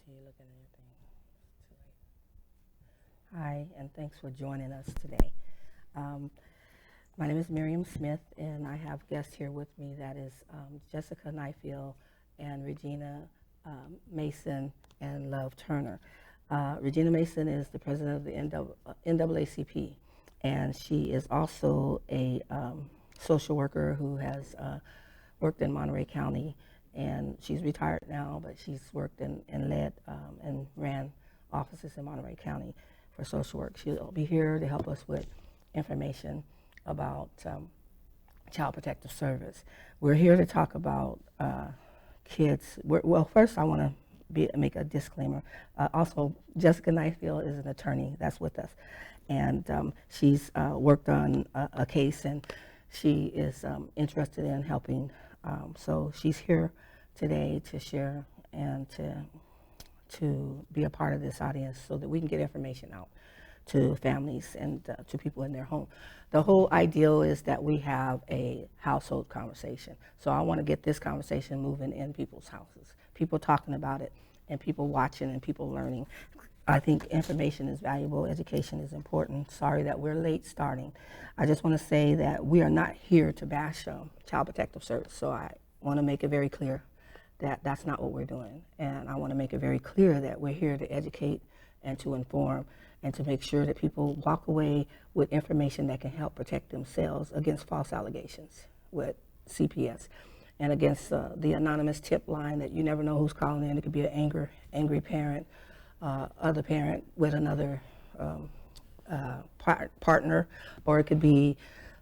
you looking at your thing? It's too late. Hi, and thanks for joining us today. Um, my name is Miriam Smith, and I have guests here with me. That is Jessica Nyfield and Regina Mason and Love Turner. Regina Mason is the president of the NAACP, and she is also a social worker who has worked in Monterey County, and she's retired now, but she's worked and led and ran offices in Monterey County for social work. She'll be here to help us with information about Child Protective Service. We're here to talk about kids. Well, first I want to make a disclaimer. Also, Jessica Nyfield is an attorney that's with us, and she's worked on a case, and she is interested in helping. So she's here today to share and to be a part of this audience so that we can get information out to families and to people in their home. The whole ideal is that we have a household conversation. So I want to get this conversation moving in people's houses, people talking about it and people watching and people learning. I think information is valuable, education is important. Sorry that we're late starting. I just want to say that we are not here to bash Child Protective Service. So I want to make it very clear that that's not what we're doing. And I want to make it very clear that we're here to educate and to inform and to make sure that people walk away with information that can help protect themselves against false allegations with CPS and against the anonymous tip line that you never know who's calling in. It could be an angry parent, other parent with another partner, or it could be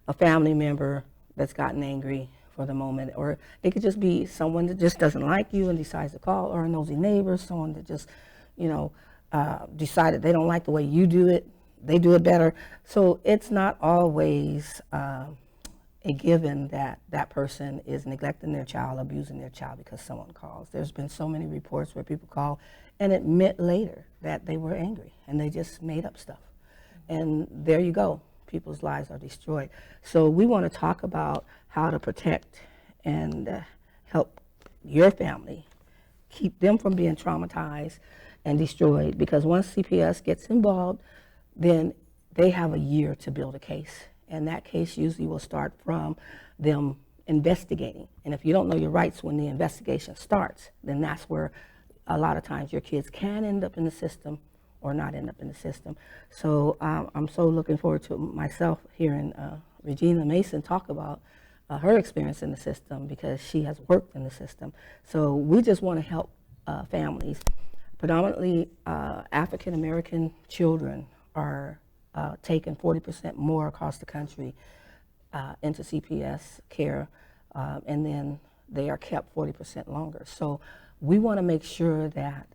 a family member that's gotten angry for the moment, or it could just be someone that just doesn't like you and decides to call, or a nosy neighbor, someone that just, decided they don't like the way you do it, they do it better. So it's not always a given that that person is neglecting their child, abusing their child because someone calls. There's been so many reports where people call and admit later that they were angry and they just made up stuff. And there you go, people's lives are destroyed. So we want to talk about how to protect and help your family, keep them from being traumatized and destroyed, because once CPS gets involved, then they have a year to build a case. And that case usually will start from them investigating. And if you don't know your rights when the investigation starts, then that's where a lot of times your kids can end up in the system or not end up in the system. So I'm so looking forward to myself hearing Regina Mason talk about her experience in the system, because she has worked in the system. So we just want to help families. Predominantly African American children are taken 40% more across the country into CPS care, and then they are kept 40% longer. So we want to make sure that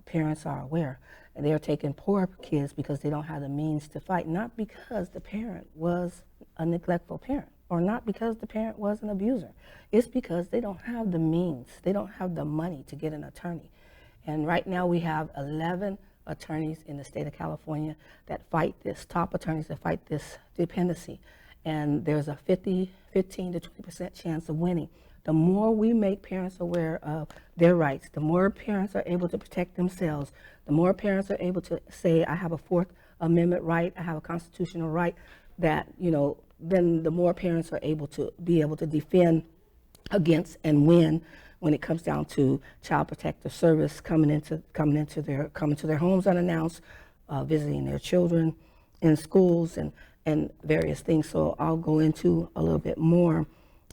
parents are aware. And they are taking poor kids because they don't have the means to fight, not because the parent was a neglectful parent or not because the parent was an abuser. It's because they don't have the means. They don't have the money to get an attorney. And right now we have 11 attorneys in the state of California that fight this, top attorneys that fight this dependency. And there's a 15 to 20% chance of winning. The more we make parents aware of their rights, the more parents are able to protect themselves, the more parents are able to say, I have a Fourth Amendment right, I have a constitutional right, that, then the more parents are able to defend against and win when it comes down to Child Protective Service coming to their homes unannounced, visiting their children in schools and various things. So I'll go into a little bit more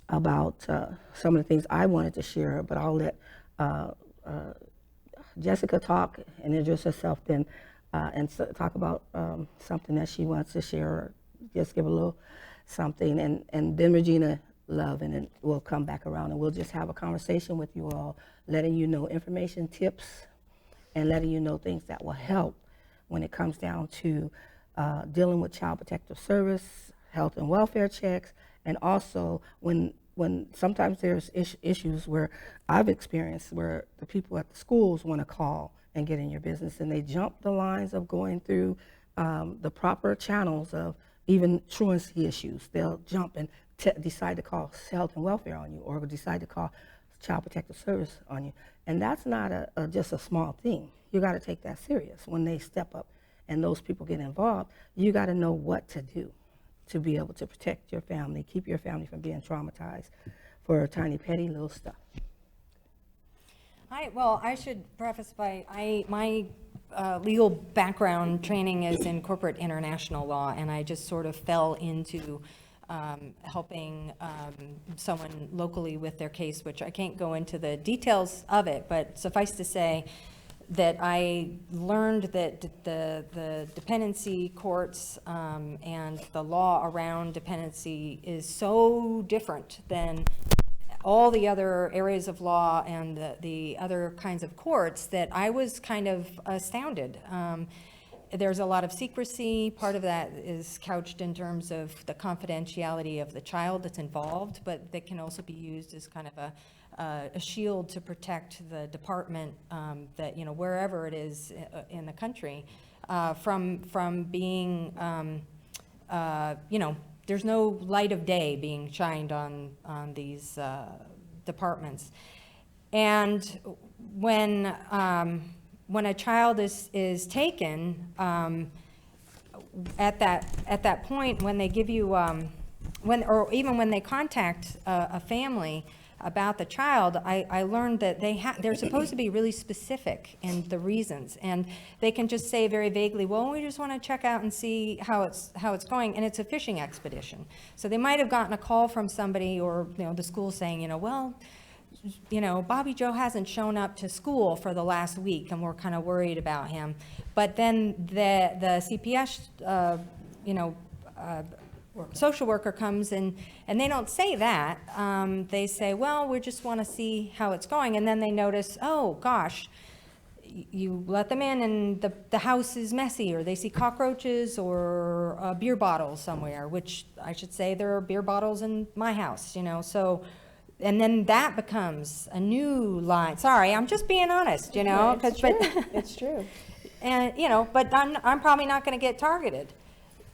about some of the things I wanted to share, but I'll let Jessica talk and introduce herself then and talk about something that she wants to share, or just give a little something, and then Regina Love, and then we'll come back around and we'll just have a conversation with you all, letting you know information, tips, and letting you know things that will help when it comes down to dealing with Child Protective Service, health and welfare checks, and also when sometimes there's issues where I've experienced where the people at the schools want to call and get in your business, and they jump the lines of going through the proper channels of even truancy issues. They'll jump and decide to call health and welfare on you, or decide to call Child Protective Service on you. And that's not just a small thing. You got to take that serious. When they step up and those people get involved, you got to know what to do to be able to protect your family, keep your family from being traumatized for tiny, petty little stuff. Well, I should preface by, my legal background training is in corporate international law, and I just sort of fell into helping someone locally with their case, which I can't go into the details of it, but suffice to say that I learned that the dependency courts and the law around dependency is so different than all the other areas of law and the other kinds of courts that I was kind of astounded. There's a lot of secrecy. Part of that is couched in terms of the confidentiality of the child that's involved, but that can also be used as kind of a shield to protect the department that, you know, wherever it is in the country from being, you know, there's no light of day being shined on these departments. And when a child is taken, at that point, when they give you, or even when they contact a family about the child, I learned that they're supposed to be really specific in the reasons, and they can just say very vaguely, well, we just want to check out and see how it's going, and it's a fishing expedition. So they might have gotten a call from somebody, or, you know, the school saying, you know, well, you know, Bobby Joe hasn't shown up to school for the last week, and we're kind of worried about him. But then the CPS, you know, social worker comes and they don't say that. They say, well, we just want to see how it's going. And then they notice, oh, gosh, you let them in and the house is messy, or they see cockroaches or a beer bottle somewhere, which I should say there are beer bottles in my house, you know. So, and then that becomes a new line. Sorry, I'm just being honest, you know. It's true. It's true. And, you know, but I'm probably not going to get targeted.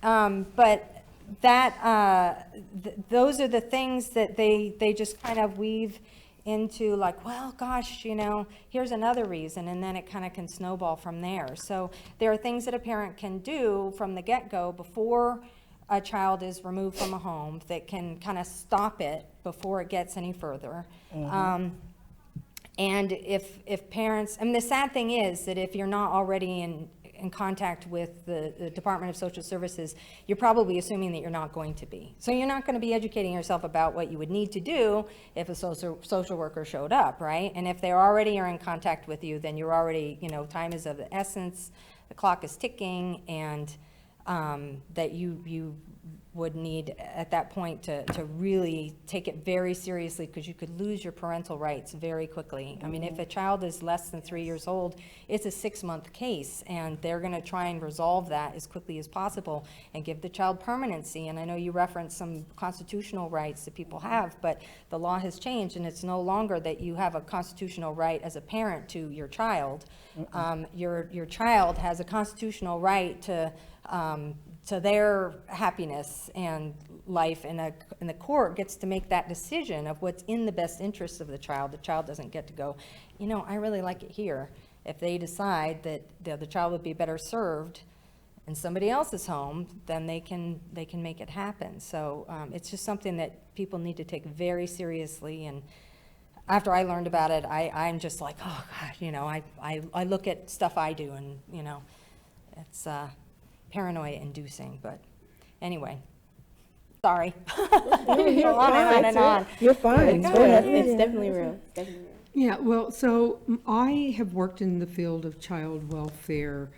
But that those are the things that they just kind of weave into, like, well, gosh, you know, here's another reason, and then it kind of can snowball from there. So there are things that a parent can do from the get-go before a child is removed from a home that can kind of stop it before it gets any further. Mm-hmm. And if parents, I mean, the sad thing is that if you're not already in contact with the Department of Social Services, you're probably assuming that you're not going to be. So you're not going to be educating yourself about what you would need to do if a social worker showed up, right? And if they already are in contact with you, then you're already, you know, time is of the essence, the clock is ticking, and that you would need at that point to really take it very seriously, because you could lose your parental rights very quickly. I mean, if a child is less than 3 years old, it's a 6-month case, and they're going to try and resolve that as quickly as possible and give the child permanency. And I know you referenced some constitutional rights that people have, but the law has changed, and it's no longer that you have a constitutional right as a parent to your child. Your child has a constitutional right to their happiness and life, and the court gets to make that decision of what's in the best interest of the child. The child doesn't get to go, you know, I really like it here. If they decide that the child would be better served in somebody else's home, then they can make it happen. So it's just something that people need to take very seriously. And after I learned about it, I'm just like, oh God, you know, I look at stuff I do, and, you know, it's paranoia inducing. But anyway, sorry. You're on and on. You're fine. It's Go ahead. It's definitely real. It's definitely real. Yeah, well, so I have worked in the field of child welfare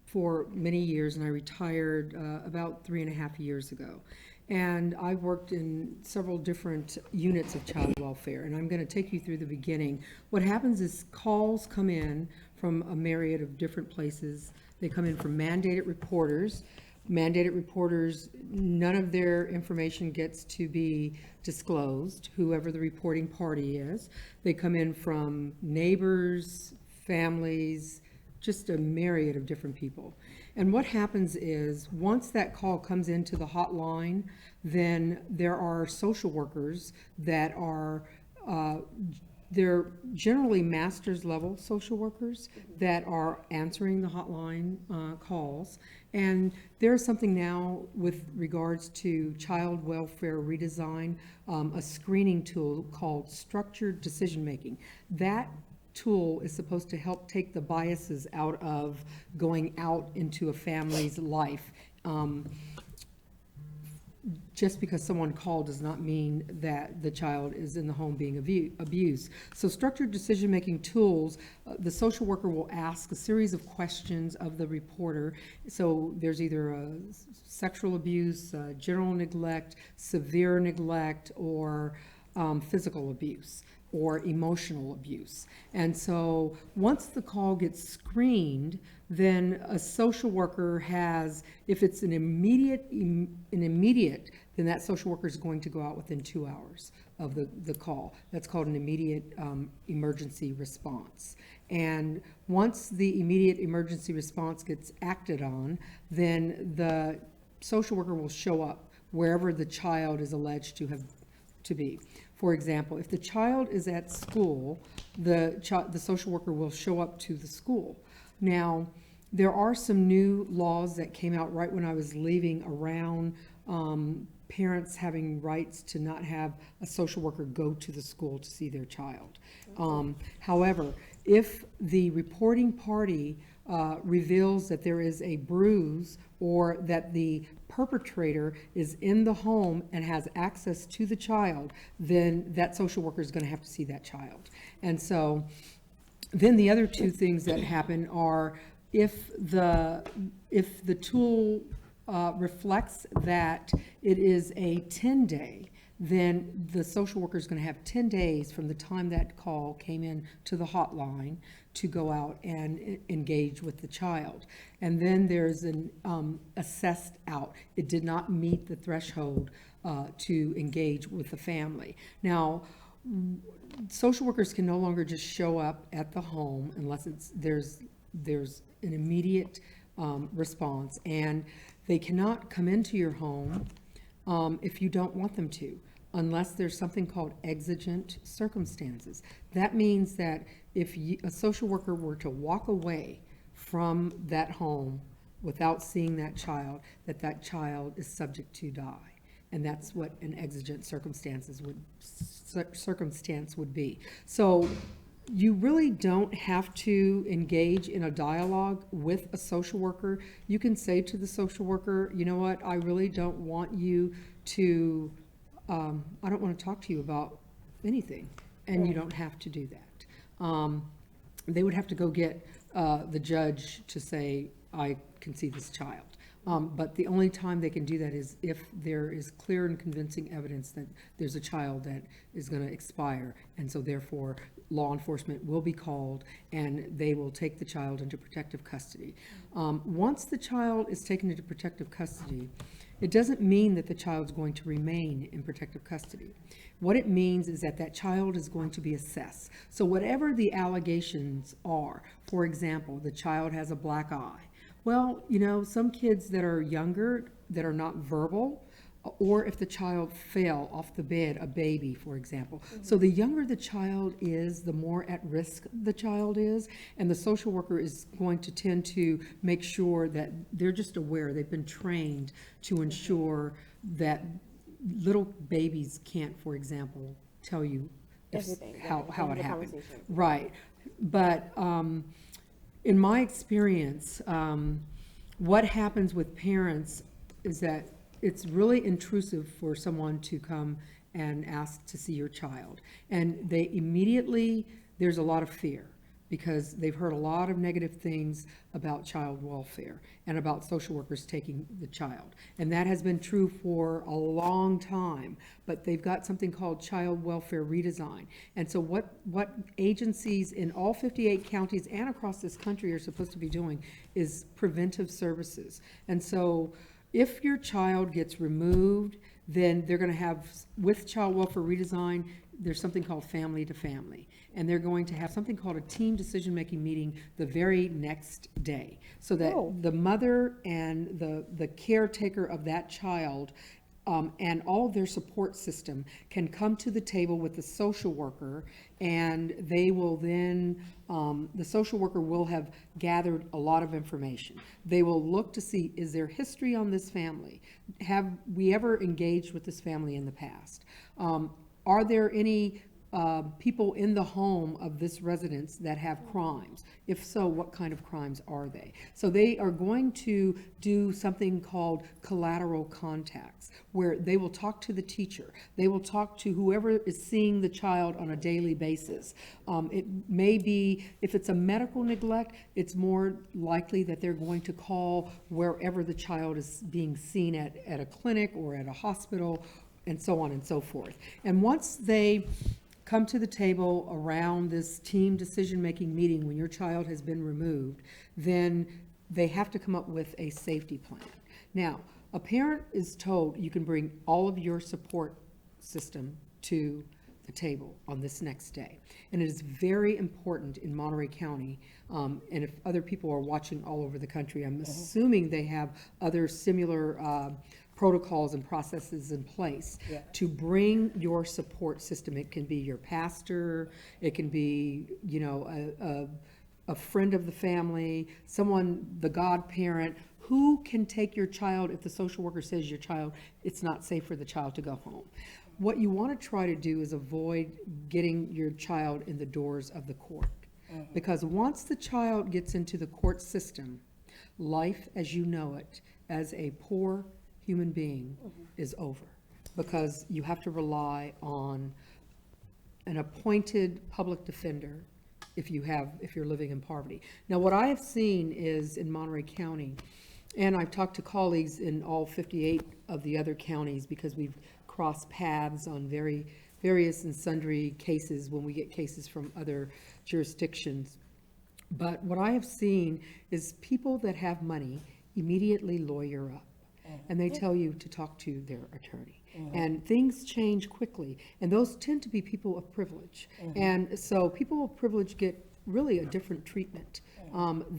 for many years, and I retired about 3.5 years ago. And I've worked in several different units of child welfare, and I'm going to take you through the beginning. What happens is calls come in from a myriad of different places. They come in from mandated reporters. Mandated reporters, none of their information gets to be disclosed, whoever the reporting party is. They come in from neighbors, families, just a myriad of different people. And what happens is, once that call comes into the hotline, then there are social workers that are, they're generally master's level social workers that are answering the hotline calls. And there's something now with regards to child welfare redesign, a screening tool called structured decision making. That tool is supposed to help take the biases out of going out into a family's life. Just because someone called does not mean that the child is in the home being abused. So structured decision-making tools, the social worker will ask a series of questions of the reporter. So there's either a sexual abuse, general neglect, severe neglect, or physical abuse or emotional abuse. And so once the call gets screened, then a social worker has, if it's an immediate, then that social worker is going to go out within 2 hours of the call. That's called an immediate emergency response. And once the immediate emergency response gets acted on, then the social worker will show up wherever the child is alleged to be. For example, if the child is at school, the social worker will show up to the school. Now, there are some new laws that came out right when I was leaving around parents having rights to not have a social worker go to the school to see their child. However, if the reporting party reveals that there is a bruise or that the perpetrator is in the home and has access to the child, then that social worker is going to have to see that child. And so then the other two things that happen are if the tool reflects that it is a 10-day, then the social worker is going to have 10 days from the time that call came in to the hotline to go out and engage with the child. And then there's an assessed out. It did not meet the threshold to engage with the family. Now, social workers can no longer just show up at the home unless there's an immediate response, and they cannot come into your home if you don't want them to, unless there's something called exigent circumstances. That means that if a social worker were to walk away from that home without seeing that child is subject to die. And that's what an exigent circumstance would be. So you really don't have to engage in a dialogue with a social worker. You can say to the social worker, you know what, I really don't want you to, I don't want to talk to you about anything. And you don't have to do that. They would have to go get the judge to say, I can see this child. But the only time they can do that is if there is clear and convincing evidence that there's a child that is going to expire. And so therefore, law enforcement will be called and they will take the child into protective custody. Once the child is taken into protective custody, it doesn't mean that the child's going to remain in protective custody. What it means is that that child is going to be assessed. So whatever the allegations are, for example, the child has a black eye. Well, you know, some kids that are younger, that are not verbal, or if the child fell off the bed, a baby, for example. So the younger the child is, the more at risk the child is, and the social worker is going to tend to make sure that they're just aware, they've been trained to ensure that little babies can't, for example, tell you how it happened. Right. But in my experience, what happens with parents is that it's really intrusive for someone to come and ask to see your child. And they immediately, there's a lot of fear because they've heard a lot of negative things about child welfare and about social workers taking the child. And that has been true for a long time, but they've got something called Child Welfare Redesign. And so what agencies in all 58 counties and across this country are supposed to be doing is preventive services. And so if your child gets removed, then they're going to have, with child welfare redesign, there's something called family to family. And they're going to have something called a team decision-making meeting the very next day. So that the mother and the caretaker of that child and all of their support system can come to the table with the social worker, and they will then, the social worker will have gathered a lot of information. They will look to see, is there history on this family? Have we ever engaged with this family in the past? Are there any people in the home of this residence that have crimes? If so, what kind of crimes are they? So they are going to do something called Collateral Contacts, where they will talk to the teacher. They will talk to whoever is seeing the child on a daily basis. It may be, if it's a medical neglect, it's more likely that they're going to call wherever the child is being seen at a clinic or at a hospital, and so on and so forth. And once they come to the table around this team decision-making meeting when your child has been removed, then they have to come up with a safety plan. Now, a parent is told you can bring all of your support system to the table on this next day. And it is very important in Monterey County, and if other people are watching all over the country, I'm assuming they have other similar protocols and processes in place to bring your support system. It can be your pastor, it can be, you know, a friend of the family, someone, the godparent, who can take your child if the social worker says your child, it's not safe for the child to go home. What you want to try to do is avoid getting your child in the doors of the court. Because once the child gets into the court system, life as you know it, as a poor human being, is over. Because you have to rely on an appointed public defender if you're living in poverty. Now, what I have seen is in Monterey County, and I've talked to colleagues in all 58 of the other counties because we've crossed paths on various and sundry cases when we get cases from other jurisdictions. But what I have seen is people that have money immediately lawyer up, and they tell you to talk to their attorney. And things change quickly, and those tend to be people of privilege. And so people of privilege get really a different treatment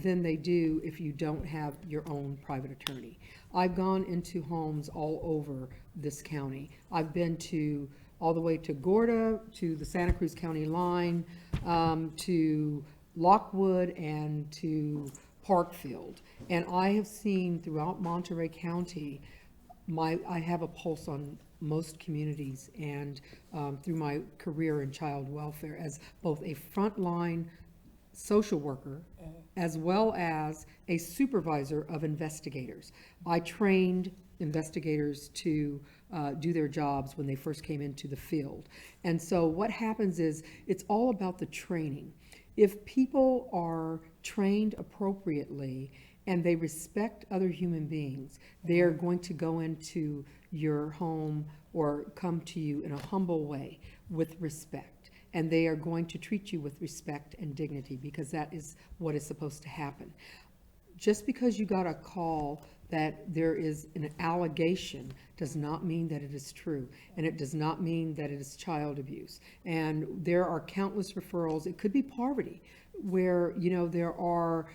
than they do if you don't have your own private attorney. I've gone into homes all over this county. I've been to all the way to Gorda, to the Santa Cruz County line, to Lockwood, and to Parkfield. And I have seen throughout Monterey County, I have a pulse on most communities, and through my career in child welfare as both a frontline social worker as well as a supervisor of investigators. I trained investigators to do their jobs when they first came into the field. And so what happens is it's all about the training. If people are trained appropriately and they respect other human beings, they are going to go into your home or come to you in a humble way with respect. And they are going to treat you with respect and dignity, because that is what is supposed to happen. Just because you got a call that there is an allegation does not mean that it is true, and it does not mean that it is child abuse. And there are countless referrals. It could be poverty, where, you know, there are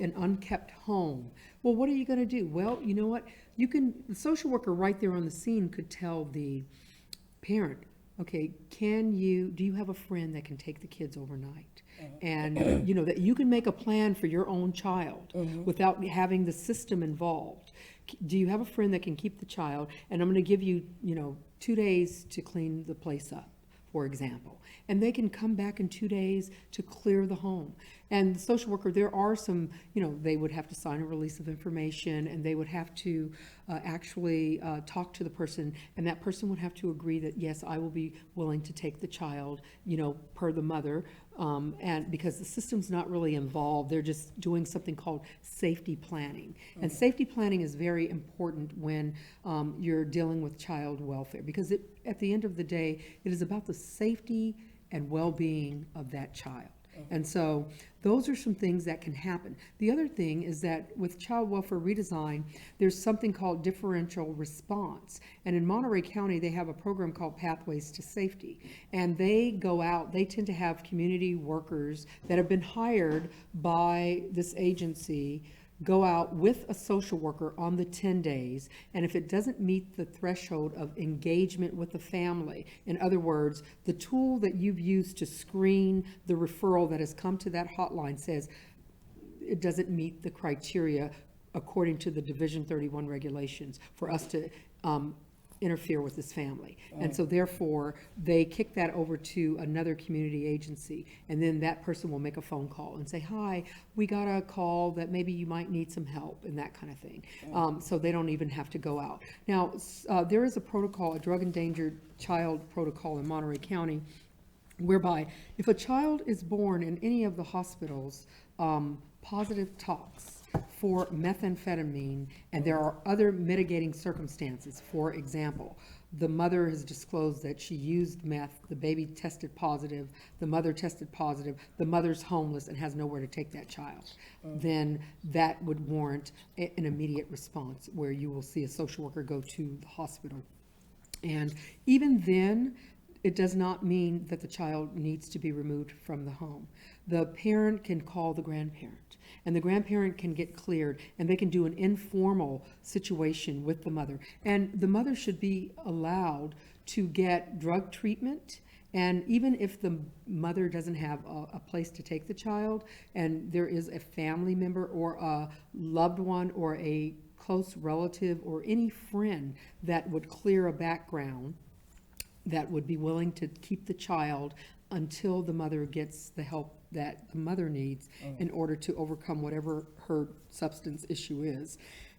an unkept home. Well, what are you going to do? Well, you know what? The social worker right there on the scene could tell the parent, okay, do you have a friend that can take the kids overnight? And, you know, that you can make a plan for your own child without having the system involved. Do you have a friend that can keep the child? And I'm going to give you, 2 days to clean the place up, for example. And they can come back in 2 days to clear the home. And the social worker, there are some, they would have to sign a release of information, and they would have to actually talk to the person, and that person would have to agree that, yes, I will be willing to take the child, per the mother, and because the system's not really involved, they're just doing something called safety planning. And safety planning is very important when you're dealing with child welfare, because at the end of the day, it is about the safety and well-being of that child. And so those are some things that can happen. The other thing is that with child welfare redesign, there's something called differential response. And in Monterey County, they have a program called Pathways to Safety. And they go out, they tend to have community workers that have been hired by this agency go out with a social worker on the 10 days, and if it doesn't meet the threshold of engagement with the family, in other words, the tool that you've used to screen the referral that has come to that hotline says it doesn't meet the criteria according to the Division 31 regulations for us to interfere with this family. And so therefore, they kick that over to another community agency, and then that person will make a phone call and say, hi, we got a call that maybe you might need some help, and that kind of thing. So they don't even have to go out. Now, there is a protocol, a drug endangered child protocol in Monterey County, whereby if a child is born in any of the hospitals, positive tox for methamphetamine, and there are other mitigating circumstances. For example, the mother has disclosed that she used meth, the baby tested positive, the mother tested positive, the mother's homeless and has nowhere to take that child, then that would warrant an immediate response where you will see a social worker go to the hospital. And even then, it does not mean that the child needs to be removed from the home. The parent can call the grandparent, and the grandparent can get cleared, and they can do an informal situation with the mother. And the mother should be allowed to get drug treatment, and even if the mother doesn't have a place to take the child, and there is a family member or a loved one or a close relative or any friend that would clear a background, that would be willing to keep the child until the mother gets the help that the mother needs in order to overcome whatever her substance issue is.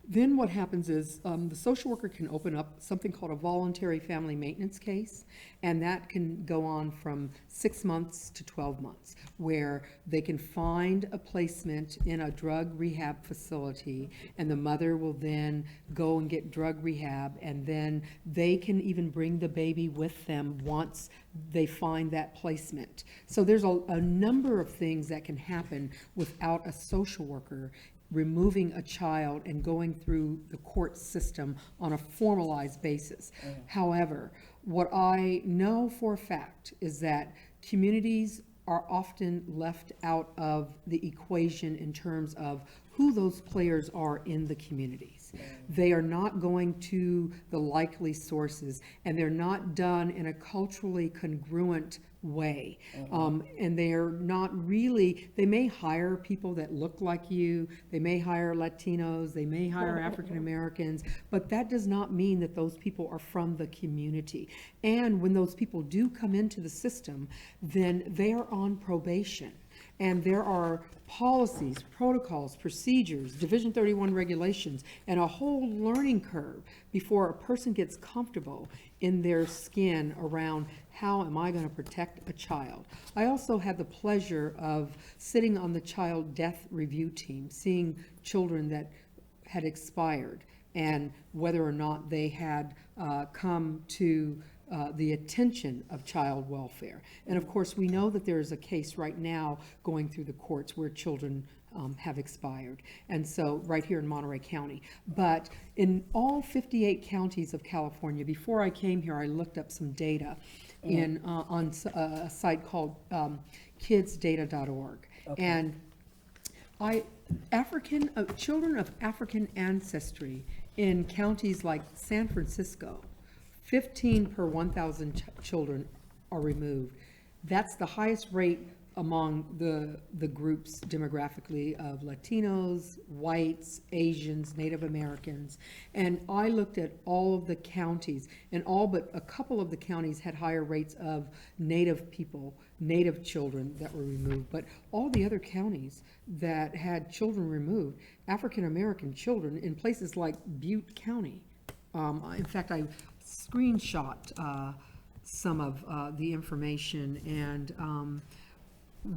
Then what happens is the social worker can open up something called a voluntary family maintenance case, and that can go on from 6 months to 12 months, where they can find a placement in a drug rehab facility, and the mother will then go and get drug rehab, and then they can even bring the baby with them once they find that placement. So there's a number of things that can happen without a social worker removing a child and going through the court system on a formalized basis. However, what I know for a fact is that communities are often left out of the equation in terms of who those players are in the communities. They are not going to the likely sources, and they're not done in a culturally congruent way. And they're not really, they may hire people that look like you, they may hire Latinos, they may hire African Americans, but that does not mean that those people are from the community. And when those people do come into the system, then they are on probation. And there are policies, protocols, procedures, Division 31 regulations, and a whole learning curve before a person gets comfortable in their skin around how am I going to protect a child. I also had the pleasure of sitting on the child death review team, seeing children that had expired and whether or not they had come to the attention of child welfare. And of course, we know that there is a case right now going through the courts where children have expired. And so right here in Monterey County. But in all 58 counties of California, before I came here, I looked up some data in on a site called kidsdata.org. Okay. And children of African ancestry in counties like San Francisco, 15 per 1,000 children are removed. That's the highest rate among the groups demographically of Latinos, whites, Asians, Native Americans. And I looked at all of the counties, and all but a couple of the counties had higher rates of Native people, Native children that were removed. But all the other counties that had children removed, African American children in places like Butte County. In fact, I screenshot some of the information, and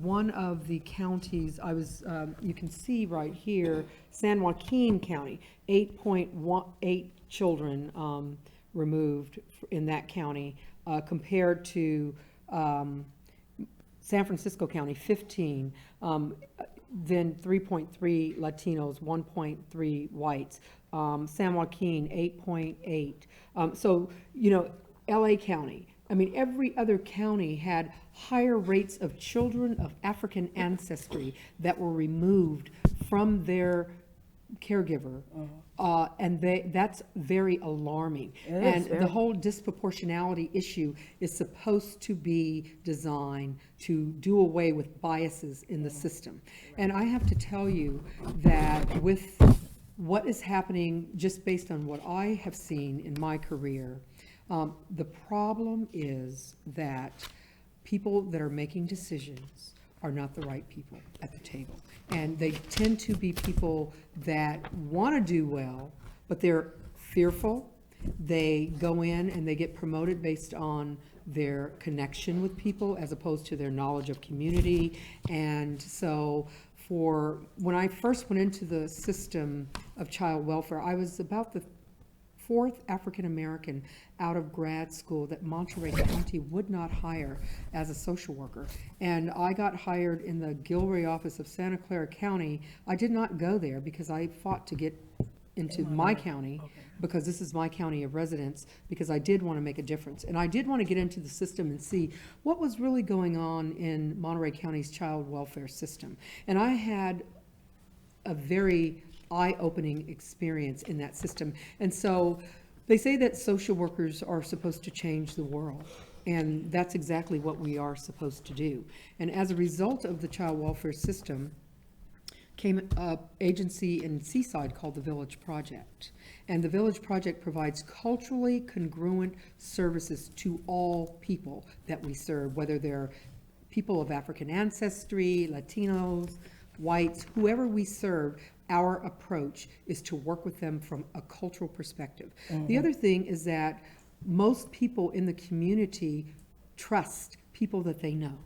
one of the counties I was, you can see right here, San Joaquin County, 8.18 children removed in that county, compared to San Francisco County, 15, then 3.3 Latinos, 1.3 whites, San Joaquin, 8.8. So, you know, LA County, I mean, every other county had higher rates of children of African ancestry that were removed from their caregiver. And that's very alarming. And the whole disproportionality issue is supposed to be designed to do away with biases in the system. And I have to tell you that with what is happening, just based on what I have seen in my career, the problem is that people that are making decisions are not the right people at the table. And they tend to be people that want to do well, but they're fearful. They go in and they get promoted based on their connection with people as opposed to their knowledge of community. And so when I first went into the system of child welfare, I was about the fourth African-American out of grad school that Monterey County would not hire as a social worker. And I got hired in the Gilroy office of Santa Clara County. I did not go there because I fought to get into my county, because this is my county of residence, because I did want to make a difference. And I did want to get into the system and see what was really going on in Monterey County's child welfare system. And I had a very eye-opening experience in that system. And so they say that social workers are supposed to change the world, and that's exactly what we are supposed to do. And as a result of the child welfare system came an agency in Seaside called the Village Project. And the Village Project provides culturally congruent services to all people that we serve, whether they're people of African ancestry, Latinos, whites, whoever we serve. Our approach is to work with them from a cultural perspective. The other thing is that most people in the community trust people that they know.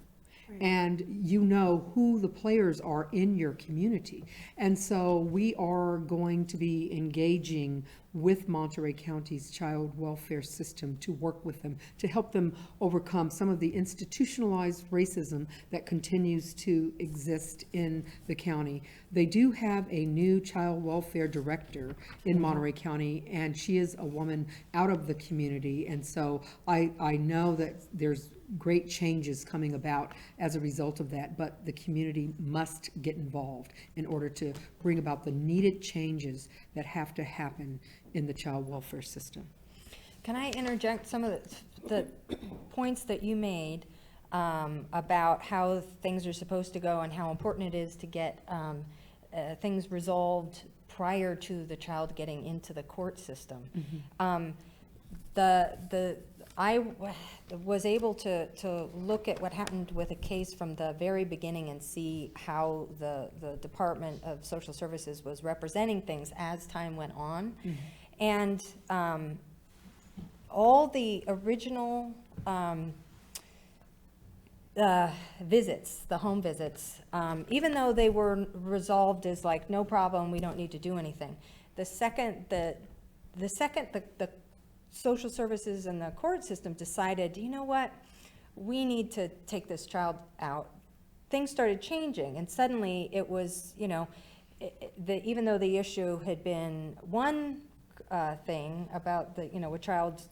And you know who the players are in your community. And so we are going to be engaging with Monterey County's child welfare system to work with them, to help them overcome some of the institutionalized racism that continues to exist in the county. They do have a new child welfare director in Monterey County, and she is a woman out of the community. And so I know that there's great changes coming about as a result of that, but the community must get involved in order to bring about the needed changes that have to happen in the child welfare system. Can I interject some of the points that you made about how things are supposed to go and how important it is to get things resolved prior to the child getting into the court system? I was able to look at what happened with a case from the very beginning and see how the Department of Social Services was representing things as time went on. And all the original visits, the home visits, even though they were resolved as like, no problem, we don't need to do anything, the second the social services and the court system decided, you know what, we need to take this child out, things started changing. And suddenly it was, you know, even though the issue had been one thing about the, you know, a child,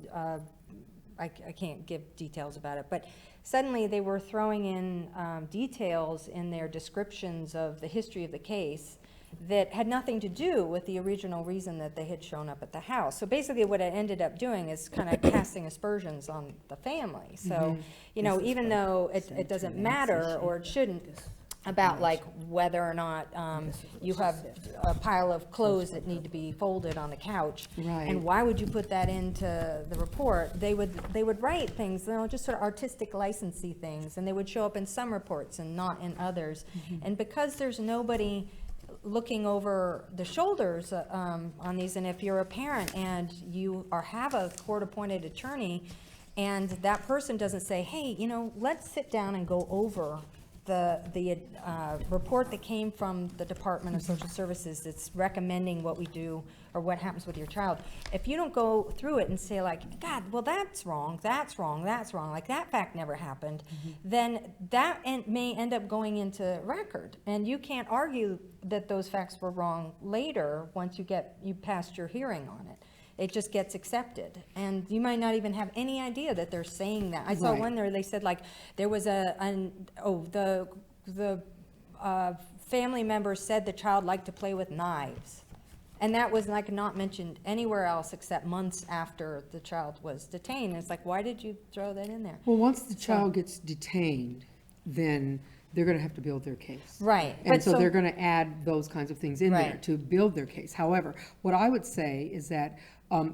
I can't give details about it, but suddenly they were throwing in details in their descriptions of the history of the case that had nothing to do with the original reason that they had shown up at the house. So basically what it ended up doing is kind of casting aspersions on the family. So, you know, even though it doesn't matter, or it shouldn't, about like whether or not you have a pile of clothes that need to be folded on the couch, Right. and why would you put that into the report? They would write things, you know, just sort of artistic licensee things, and they would show up in some reports and not in others. And because there's nobody looking over the shoulders on these, and if you're a parent and you have a court-appointed attorney, and that person doesn't say, hey, you know, let's sit down and go over report that came from the Department of Social Services that's recommending what we do or what happens with your child, if you don't go through it and say like, God, well, that's wrong, like that fact never happened, then that may end up going into record. And you can't argue that those facts were wrong later once you passed your hearing on it. It just gets accepted, and you might not even have any idea that they're saying that. I saw Right. one there, they said like, there was the family member said the child liked to play with knives. And that was like not mentioned anywhere else except months after the child was detained. It's like, why did you throw that in there? Well, once the child gets detained, then they're going to have to build their case. Right. And But so they're going to add those kinds of things in there Right. to build their case. However, what I would say is that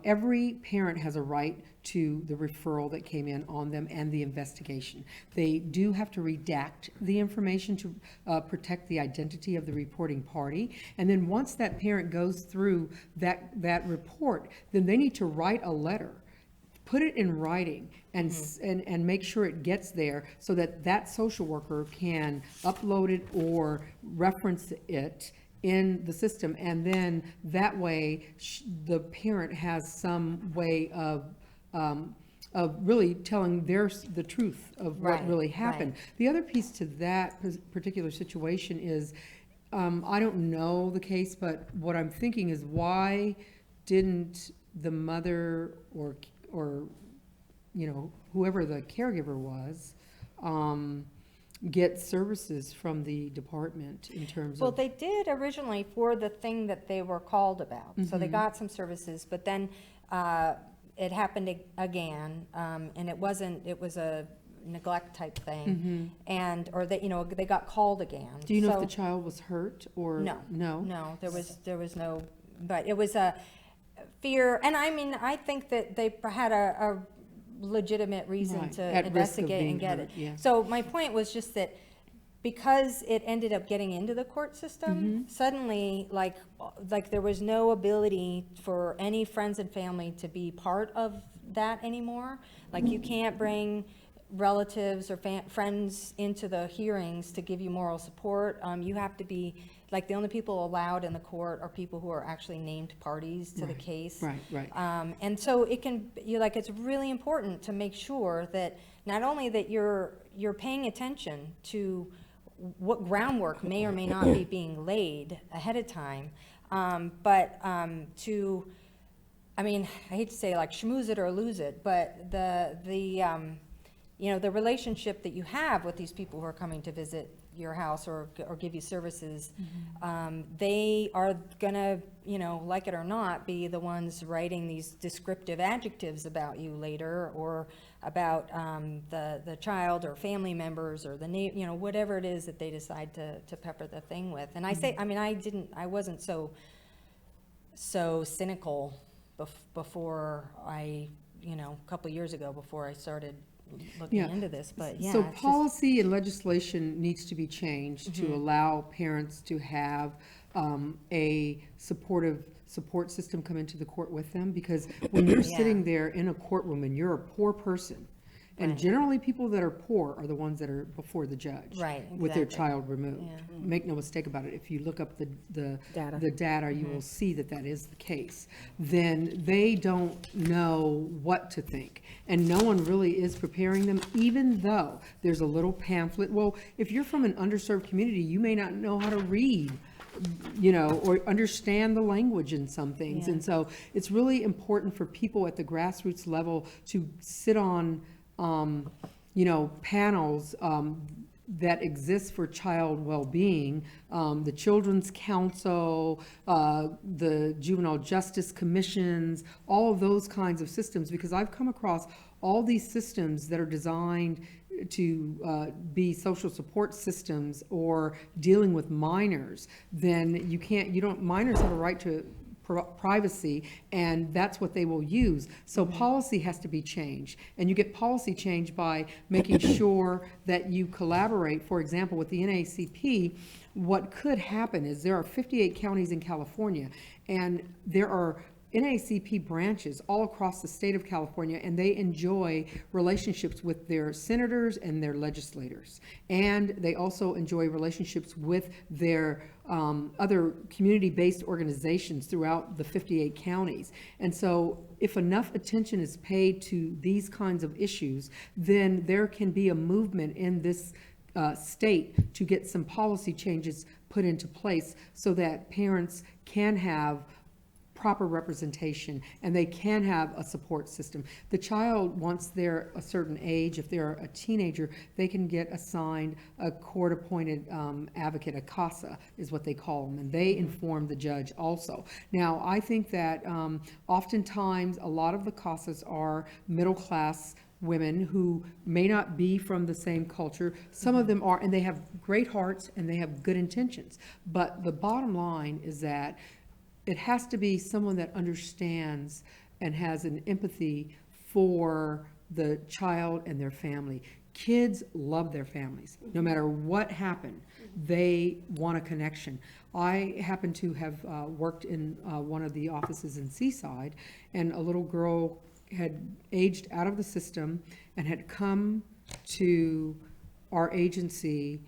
every parent has a right to the referral that came in on them and the investigation. They do have to redact the information to protect the identity of the reporting party. And then once that parent goes through that report, then they need to write a letter, put it in writing, and and make sure it gets there so that that social worker can upload it or reference it in the system. And then that way the parent has some way of really telling the truth of what Right, really happened. right. The other piece to that particular situation is, I don't know the case, but what I'm thinking is, why didn't the mother or whoever the caregiver was, get services from the department in terms Well, of? they did originally for the thing that they were called about. So they got some services, but then it happened again, and it was a neglect type thing. And, or they got called again. Do you know So- if the child was hurt or? No. No? No, there was no, but it was a fear, and I mean, I think that they had a legitimate reason Right, to at risk of investigate being and get hurt, it. yeah. So my point was just that because it ended up getting into the court system, suddenly, like there was no ability for any friends and family to be part of that anymore. Like, you can't bring relatives or friends into the hearings to give you moral support. You have to be, like, the only people allowed in the court are people who are actually named parties to the case. Right. And so it's really important to make sure that not only that you're paying attention to what groundwork may or may not be being laid ahead of time, but I mean, I hate to say like schmooze it or lose it, but the relationship that you have with these people who are coming to visit your house or give you services, they are gonna, like it or not, be the ones writing these descriptive adjectives about you later, or about the child or family members or whatever it is that they decide to pepper the thing with. And I say, I mean, I wasn't so cynical before a couple years ago, before I started looking into this, but yeah. So it's just- policy and legislation needs to be changed to allow parents to have a support system come into the court with them, because when you're Yeah. sitting there in a courtroom and you're a poor person, and Right. generally people that are poor are the ones that are before the judge. Right, With their exactly. child removed. Yeah. Make no mistake about it, if you look up the Data. data, you will see that that is the case. Then they don't know what to think, and no one really is preparing them, even though there's a little pamphlet. Well, if you're from an underserved community, you may not know how to read, or understand the language in some things. Yeah. And so it's really important for people at the grassroots level to sit on panels that exist for child well-being, the Children's Council, the Juvenile Justice Commissions, all of those kinds of systems, because I've come across all these systems that are designed to be social support systems or dealing with minors. Then minors have a right to privacy, and that's what they will use. So policy has to be changed, and you get policy change by making sure that you collaborate. For example, with the NAACP, what could happen is there are 58 counties in California, and there are NAACP branches all across the state of California, and they enjoy relationships with their senators and their legislators. And they also enjoy relationships with their other community-based organizations throughout the 58 counties. And so if enough attention is paid to these kinds of issues, then there can be a movement in this state to get some policy changes put into place so that parents can have proper representation and they can have a support system. The child, once they're a certain age, if they're a teenager, they can get assigned a court-appointed advocate, a CASA is what they call them, and they inform the judge also. Now, I think that oftentimes a lot of the CASAs are middle-class women who may not be from the same culture. Some of them are, and they have great hearts and they have good intentions. But the bottom line is that it has to be someone that understands and has an empathy for the child and their family. Kids love their families. No matter what happened, they want a connection. I happen to have worked in one of the offices in Seaside, and a little girl had aged out of the system and had come to our agency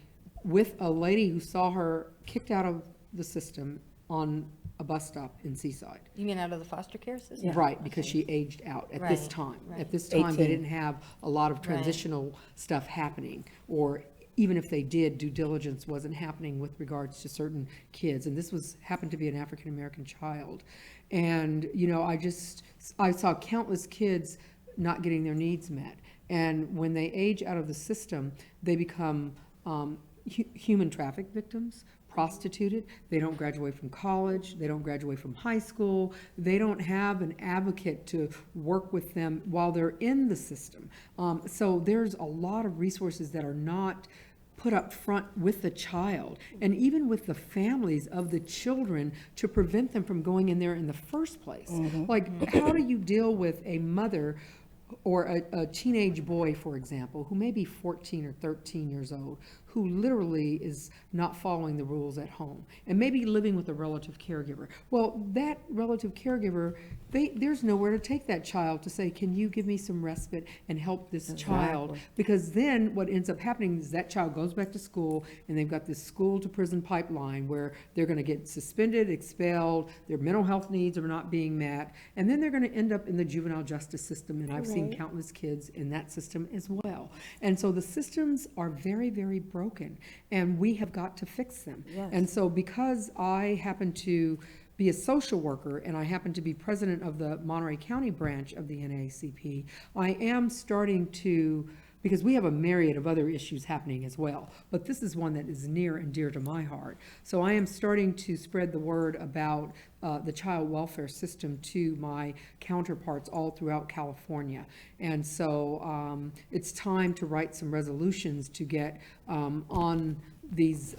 with a lady who saw her kicked out of the system on a bus stop in Seaside. You mean out of the foster care system? Right, because she aged out at this Right, time. right. At this time, they 18. didn't have a lot of transitional stuff happening, or even if they did, due diligence wasn't happening with regards to certain kids. And this happened to be an African-American child. And, you know, I saw countless kids not getting their needs met. And when they age out of the system, they become human traffic victims, prostituted. They don't graduate from college. They don't graduate from high school. They don't have an advocate to work with them while they're in the system. So there's a lot of resources that are not put up front with the child and even with the families of the children to prevent them from going in there in the first place. Like, how do you deal with a mother or a teenage boy, for example, who may be 14 or 13 years old, who literally is not following the rules at home and maybe living with a relative caregiver? Well, that relative caregiver, there's nowhere to take that child to say, can you give me some respite and help this child? Because then what ends up happening is that child goes back to school, and they've got this school to prison pipeline where they're going to get suspended, expelled, their mental health needs are not being met, and then they're going to end up in the juvenile justice system. And I've seen countless kids in that system as well. And so the systems are very, very broken, and we have got to fix them. And so because I happen to be a social worker and I happen to be president of the Monterey County branch of the NAACP, I am starting to, because we have a myriad of other issues happening as well, but this is one that is near and dear to my heart. So I am starting to spread the word about the child welfare system to my counterparts all throughout California. And so it's time to write some resolutions to get on these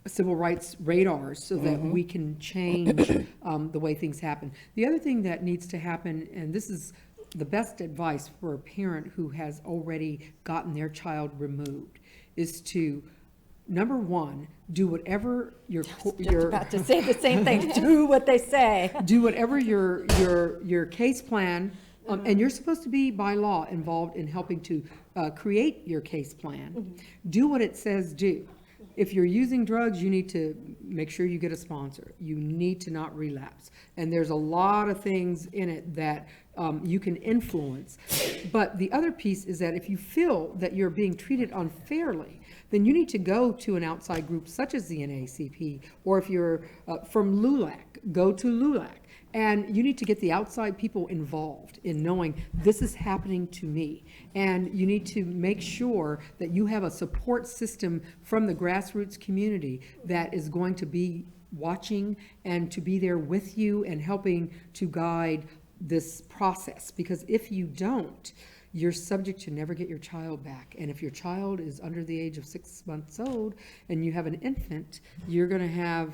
civil rights radars so that we can change the way things happen. The other thing that needs to happen, and this is the best advice for a parent who has already gotten their child removed, is to, number one, do whatever your About to say the same thing, do what they say. do whatever your case plan, and you're supposed to be by law involved in helping to create your case plan. Do what it says do. If you're using drugs, you need to make sure you get a sponsor. You need to not relapse. And there's a lot of things in it that you can influence. But the other piece is that if you feel that you're being treated unfairly, then you need to go to an outside group such as the NAACP, or if you're from LULAC, go to LULAC. And you need to get the outside people involved in knowing this is happening to me. And you need to make sure that you have a support system from the grassroots community that is going to be watching and to be there with you and helping to guide this process. Because if you don't, you're subject to never get your child back. And if your child is under the age of 6 months old and you have an infant, you're going to have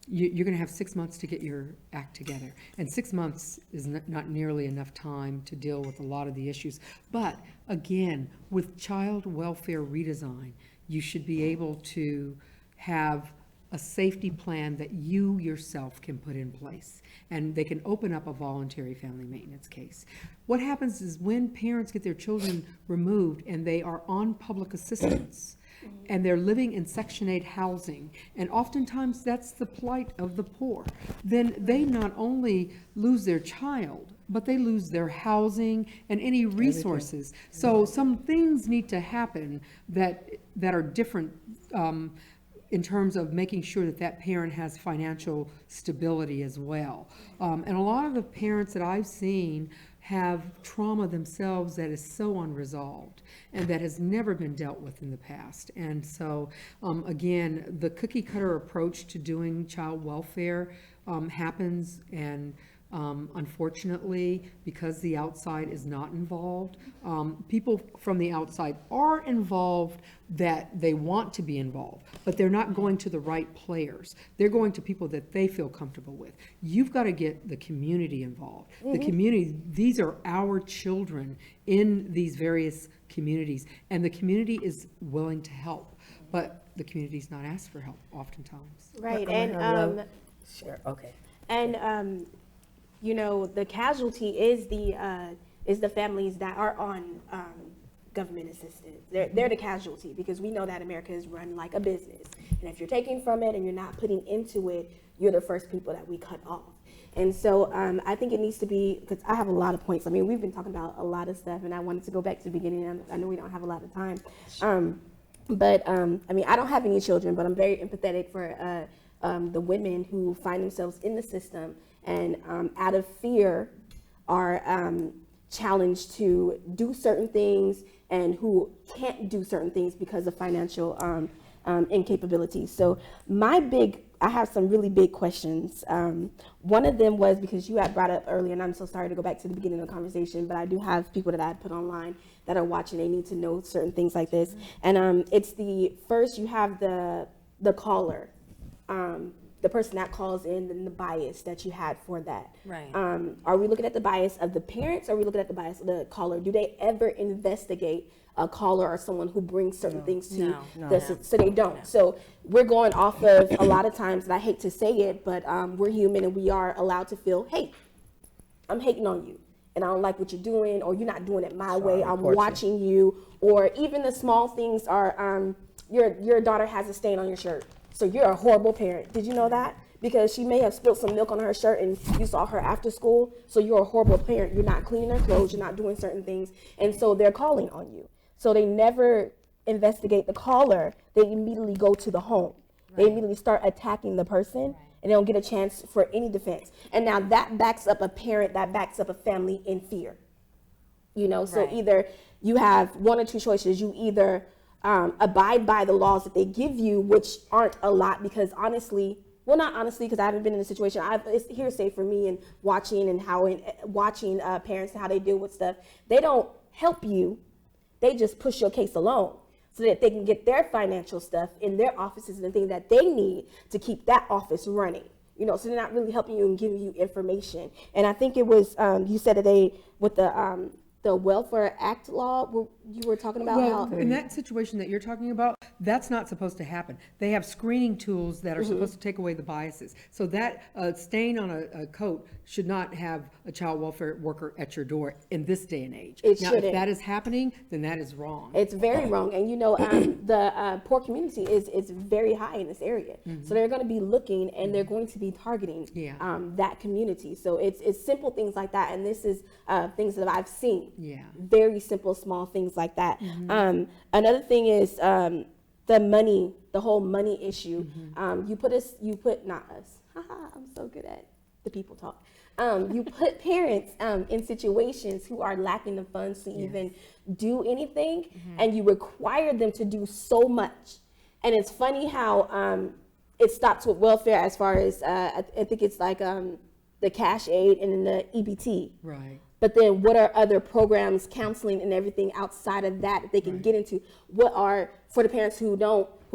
you're going to have 6 months to get your act together. And 6 months is not nearly enough time to deal with a lot of the issues. But again, with child welfare redesign, you should be able to have a safety plan that you yourself can put in place. And they can open up a voluntary family maintenance case. What happens is when parents get their children removed and they are on public assistance, and they're living in Section 8 housing, and oftentimes that's the plight of the poor, then they not only lose their child, but they lose their housing and any resources. So some things need to happen that are different in terms of making sure that that parent has financial stability as well. And a lot of the parents that I've seen have trauma themselves that is so unresolved and that has never been dealt with in the past. And so, again, the cookie cutter approach to doing child welfare happens, and unfortunately, because the outside is not involved, people from the outside are involved that they want to be involved, but they're not going to the right players. They're going to people that they feel comfortable with. You've got to get the community involved. The community, these are our children in these various communities, and the community is willing to help, but the community's not asked for help oftentimes. Right, I'm gonna have and, Sure, okay. and, you know, the casualty is the families that are on government assistance. They're the casualty, because we know that America is run like a business. And if you're taking from it and you're not putting into it, you're the first people that we cut off. And so I think it needs to be, because I have a lot of points. I mean, we've been talking about a lot of stuff, and I wanted to go back to the beginning. I know we don't have a lot of time. I mean, I don't have any children, but I'm very empathetic for the women who find themselves in the system and out of fear are challenged to do certain things, and who can't do certain things because of financial incapabilities. So I have some really big questions. One of them was, because you had brought up earlier, and I'm so sorry to go back to the beginning of the conversation, but I do have people that I put online that are watching. They need to know certain things like this. And it's first you have the caller, the person that calls in, and the bias that you had for that. Right. Are we looking at the bias of the parents? Or are we looking at the bias of the caller? Do they ever investigate a caller or someone who brings certain things to so they don't. So we're going off of a lot of times, and I hate to say it, but we're human and we are allowed to feel hate. I'm hating on you, and I don't like what you're doing, or you're not doing it my way. I'm watching you, or even the small things are your daughter has a stain on your shirt, so you're a horrible parent. Did you know that? Because she may have spilled some milk on her shirt and you saw her after school, so you're a horrible parent. You're not cleaning her clothes, you're not doing certain things, and so they're calling on you. So they never investigate the caller. They immediately go to the home. They immediately start attacking the person, and they don't get a chance for any defense. And now that backs up a parent, that backs up a family in fear. You know, so either you have one or two choices. You either abide by the laws that they give you, which aren't a lot, because honestly, well, not honestly, because I haven't been in a situation. It's hearsay for me, and watching parents and how they deal with stuff. They don't help you. They just push your case along so that they can get their financial stuff in their offices and the things that they need to keep that office running. You know, so they're not really helping you and giving you information. And I think it was, you said that with the Welfare Act law, you were talking about how... in that situation that you're talking about, that's not supposed to happen. They have screening tools that are supposed to take away the biases. So that stain on a coat should not have a child welfare worker at your door in this day and age. It now, shouldn't. if that is happening, then that is wrong. It's very wrong. And you know, the poor community is very high in this area. So they're going to be looking, and they're going to be targeting that community. So it's simple things like that. And this is things that I've seen. Yeah. Very simple, small things like that. Another thing is the whole money issue. Not us. I'm so good at the people talk. You put parents in situations who are lacking the funds to even do anything, and you require them to do so much. And it's funny how it stops with welfare as far as I think it's like the cash aid and then the EBT. Right. But then what are other programs, counseling and everything outside of that they can get into? What are, for the parents who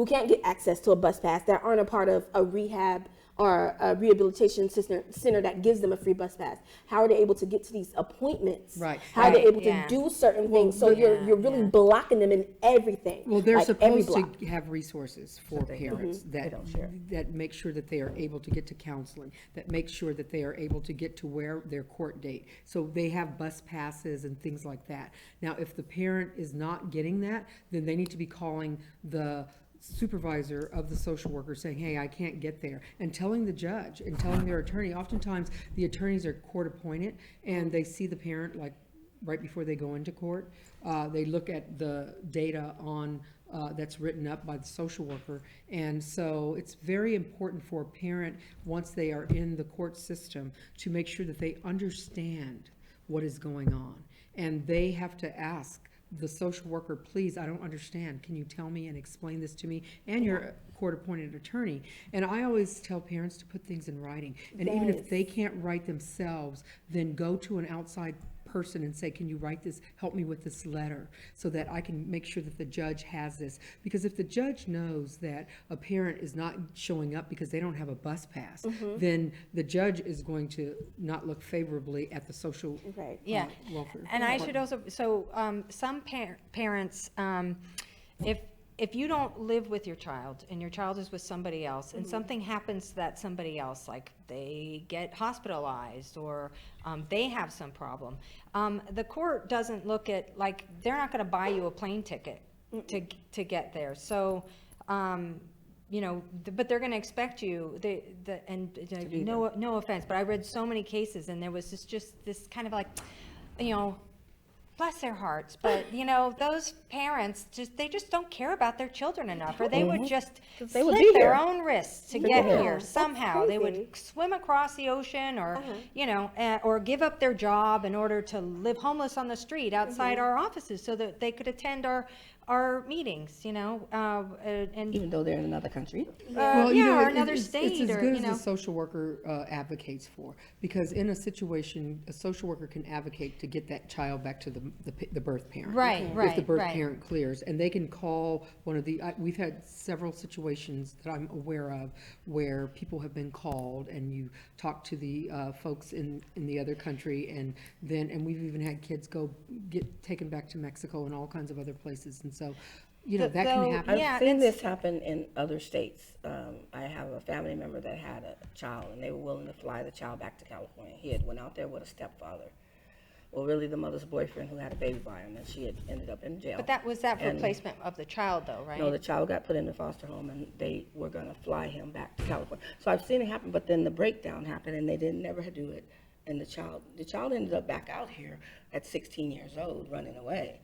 can't get access to a bus pass, that aren't a part of a rehab or a rehabilitation center that gives them a free bus pass? How are they able to get to these appointments? Right. How are they able Yeah. to do certain things? So you're really blocking them in everything. Well, they're like every supposed block. to have resources for parents that make sure that they are able to get to counseling, that make sure that they are able to get to where their court date. So they have bus passes and things like that. Now, if the parent is not getting that, then they need to be calling the supervisor of the social worker saying, hey, I can't get there, and telling the judge and telling their attorney. Oftentimes, the attorneys are court appointed and they see the parent like right before they go into court. They look at the data on that's written up by the social worker. And so it's very important for a parent, once they are in the court system, to make sure that they understand what is going on. And they have to ask the social worker, please, I don't understand. Can you tell me and explain this to me? And your court-appointed attorney. And I always tell parents to put things in writing. And even if they can't write themselves, then go to an outside person and say, can you write this, help me with this letter, so that I can make sure that the judge has this. Because if the judge knows that a parent is not showing up because they don't have a bus pass, then the judge is going to not look favorably at the social Yeah, welfare. and I should also, so some parents, if you don't live with your child and your child is with somebody else and something happens to that somebody else, like they get hospitalized or they have some problem, the court doesn't look at, like, they're not going to buy you a plane ticket to get there. So, you know, but they're going to expect you, no offense, but I read so many cases and there was just this kind of like, you know, bless their hearts, but you know, those parents they just don't care about their children enough, or they would just slit their own wrists to get here somehow. They would swim across the ocean, or you know, or give up their job in order to live homeless on the street outside our offices so that they could attend our meetings, you know, and Even though they're in another country. Well, you know, or another state, it's as or good you as know. the social worker advocates for, because in a situation, a social worker can advocate to get that child back to the birth parent. Right, If the birth right. parent clears, and they can call one of the, we've had several situations that I'm aware of where people have been called and you talk to the folks in the other country, and we've even had kids get taken back to Mexico and all kinds of other places. And so, you know, that can happen. Yeah, I've seen it's- this happen in other states. I have a family member that had a child, and they were willing to fly the child back to California. He had went out there with a stepfather. Well, really, the mother's boyfriend who had a baby by him, and she had ended up in jail. But that was that for And- placement of the child, though, right? No, the child got put in the foster home, and they were going to fly him back to California. So I've seen it happen, but then the breakdown happened, and they didn't never do it. And the child ended up back out here at 16 years old, running away.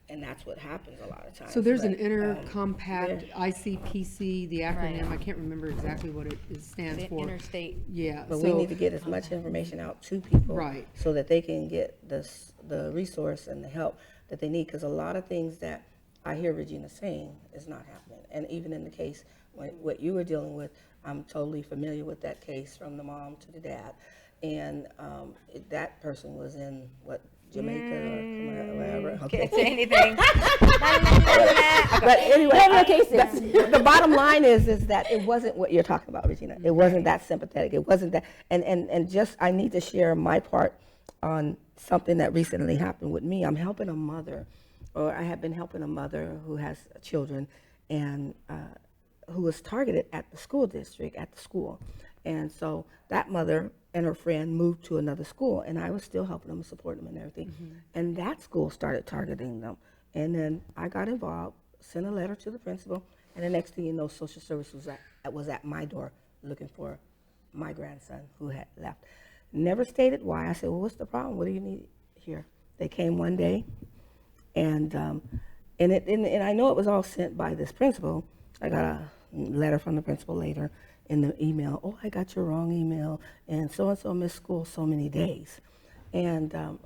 And that's what happens a lot of times. So there's an But, intercompact ICPC, the acronym, Right. I can't remember exactly what it stands The for. interstate. Yeah, But we so, need to get as much information out to people. Right. So that they can get the resource and the help that they need. Because a lot of things that I hear Regina saying is not happening. And even in the case, what you were dealing with, I'm totally familiar with that case, from the mom to the dad. And that person was in, Jamaica or wherever. Okay. Can't say anything. But anyway, cases. the bottom line is that it wasn't what you're talking about, Regina. It wasn't that sympathetic. It wasn't that. And just, I need to share my part on something that recently happened with me. I'm helping a mother, or I have been helping a mother who has children, and who was targeted at the school district, at the school. And so that mother and her friend moved to another school, and I was still helping them, supporting them and everything. And that school started targeting them. And then I got involved, sent a letter to the principal, and the next thing you know, social services was at my door looking for my grandson who had left. Never stated why. I said, well, what's the problem? What do you need here? They came one day, and I know it was all sent by this principal. I got a letter from the principal later in the email. Oh, I got your wrong email, and so missed school so many days. And so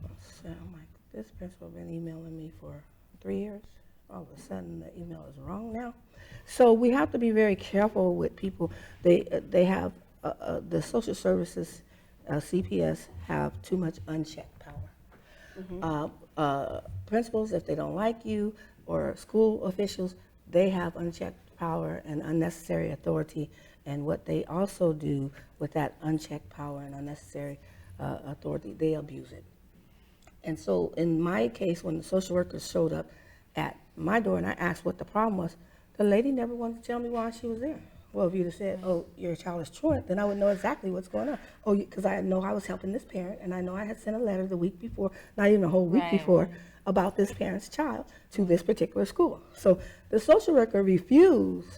I'm like, this principal been emailing me for 3 years. All of a sudden, the email is wrong now. So we have to be very careful with people. They have the social services, CPS, have too much unchecked power. Principals, if they don't like you, or school officials, they have unchecked power and unnecessary authority, and what they also do with that unchecked power and unnecessary authority, they abuse it. And so in my case, when the social workers showed up at my door and I asked what the problem was, the lady never wanted to tell me why she was there. Well, if you'd have said, oh, your child is truant, then I would know exactly what's going on. Oh, because I know I was helping this parent, and I know I had sent a letter the week before, not even a whole week Right. before, about this parent's child to this particular school. So the social worker refused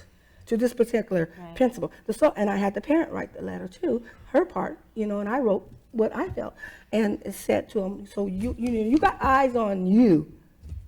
to this particular principal. And I had the parent write the letter too, her part, and I wrote what I felt. And it said to him, so you got eyes on you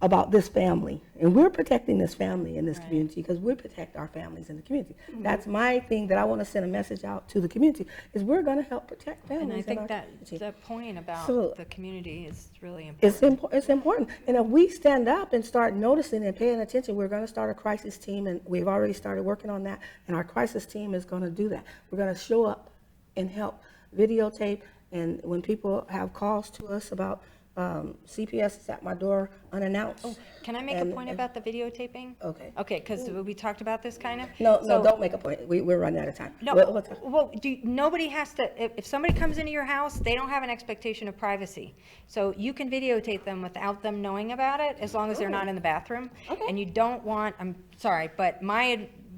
about this family, and we're protecting this family in this community because we protect our families in the community. That's my thing that I want to send a message out to the community, is we're going to help protect families. And I in think our that community. the point about So- the community is really It's, important. it's important. And if we stand up and start noticing and paying attention, we're going to start a crisis team, and we've already started working on that, and our crisis team is going to do that. We're going to show up and help videotape, and when people have calls to us about CPS is at my door unannounced. Can I make a And- point about the videotaping? Okay. Okay, because we talked about this kind of. No, So- don't make a point. We're running out of time. No, What's that? well, nobody has to, if somebody comes into your house, they don't have an expectation of privacy. So you can videotape them without them knowing about it, as long as they're not in the bathroom. Okay. And you don't want, I'm sorry, but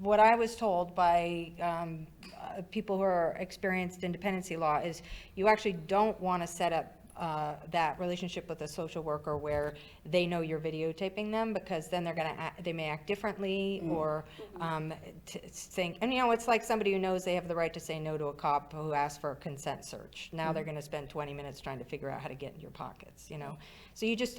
what I was told by people who are experienced in dependency law is you actually don't want to set up that relationship with a social worker where they know you're videotaping them, because then they may act differently or think, and it's like somebody who knows they have the right to say no to a cop who asks for a consent search. Now they're going to spend 20 minutes trying to figure out how to get in your pockets, So you just,